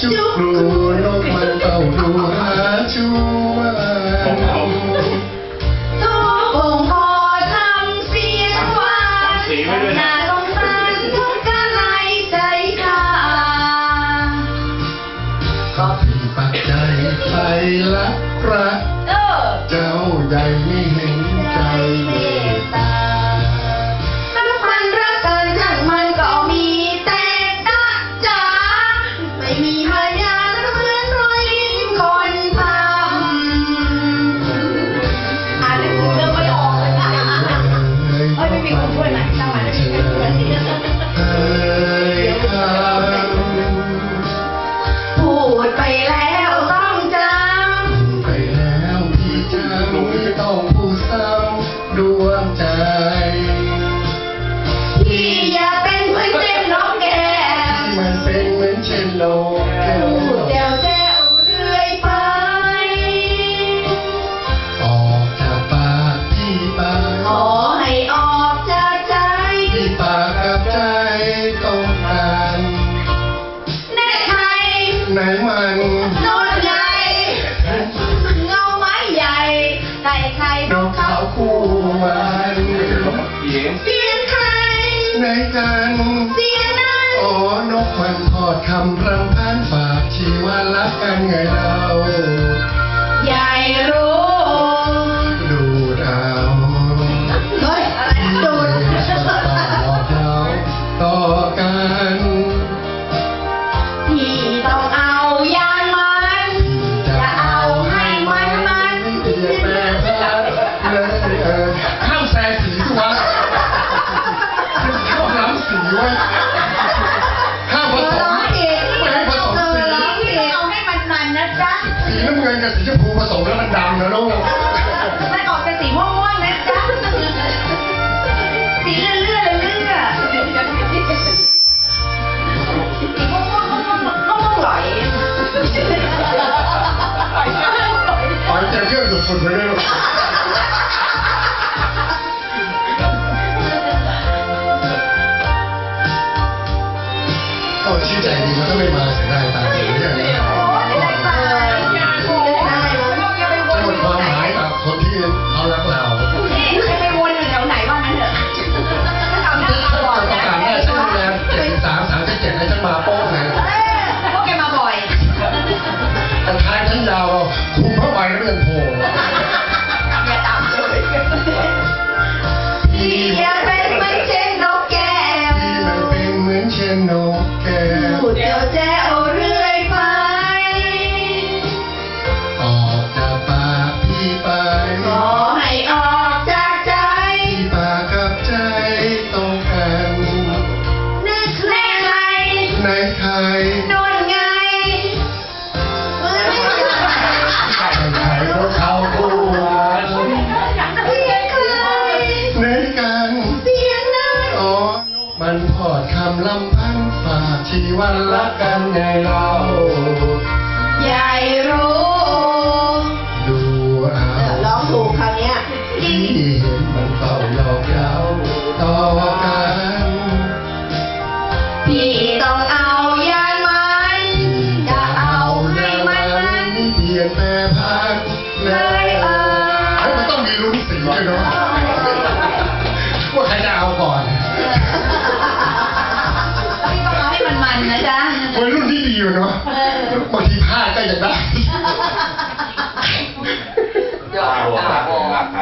จุกรูนกมันเป่าดูหาชูว่าทุกองค์พอทำเสียงหวานน่าสงสารทุกการในใจข้าก็พี่ปักใจใครละรักเจ้าใหญ่ไม่เห็นใจเมตตาถ้ามันรักกันช่างมันก็มีแต่ตาจ๋าไม่มีมายาเหมือนรอยลิ้นคนทำอ่านหนังสือเรื่องไม่ออกเลยนะไม่มีคนช่วยนะช่างมันไม่มีคนช่วยพูดไปแล้วต้องจำไปแล้วพี่จำไม่ต้องพูดซ้ำดวงใจพี่อย่าเป็นเหมือนเช่นนกแก้วมันเป็นเหมือนเช่นนกแก้วพูดแจ๋วแจ๋วเรื่อยไปออกจากปากพี่ไปขอให้ออกจากใจพี่ปากกับใจต้องการแน่ใครไหนมันโน่นใหญ่เงาไม้ใหญ่ใครใครนกเขาคู่มันเสียงใครไหนกันเสียงนั้นอ๋อนกมันทอดคำพรำพันฝากชีวารักกันไงเราใหญ่รู้ดูดเอาเฮ้ยอะไรดูดต่อกัน พี่ต้องเอายางมันจะเอาให้มันเปลี่ยนแปลงเลยข้ามแซงสีวะข้ามล้ำสีวะข้ามผสมไม่ให้ผสมสีเอาให้มันนะจ๊ะสีน้ำเงินกับสีชมพูผสมแล้วมันดำนะลูกมันออกเป็นสีม่วงๆนะจ๊ะสีเลื่อนสีม่วงหลอยปล่อยเจ็บเยอะสุดๆเลยลูกก็ชี้แจงดีมันก็ไม่มาเสียดายตายอย่างนี้จะหมดความหมายกับคนที่เขารักเราไปวนอยู่แถวไหนบ้างนั้นเถอะประกาศแม่ฉันดูแล73 37ให้ฉันมาโป๊ะเลยพวกแกมาบ่อยแต่ท้ายฉันยาวคุมเข้าไปแล้วยังโผล่อย่าตามเลยพี่อย่าเป็นเหมือนเช่นนกแก้วพี่มันเป็นเหมือนเช่นนกแก้วพูดเดี๋ยวแจ้วเรื่อยไปออกจากปากพี่ไปขอให้ออกจากใจพี่ปากกับใจตรงกันนึกใครไหนใครโน่นไงใครก็เขาคู่กันเสียงใครไหนกันเสียงนั้นอ๋อมันพอดคำลำพันฝากชีวันรักกันไงเราใหญ่รู้ดูเอาร้องถูกคราวนี้ที่เห็นมันเป่าหยอกเย้าต่อกันพี่ต้องเอายางมันจะเอาให้มันเปลี่ยนแปลงพันเลยมันต้องมีลุ้นสีด้วยเนาะว่าใครจะเอาก่อนพี่ต้องเอาให้มันนะจ๊ะวัยรุ่นที่ดีอยู่เนาะบางทีพลาดก็ยังได้หัวใคร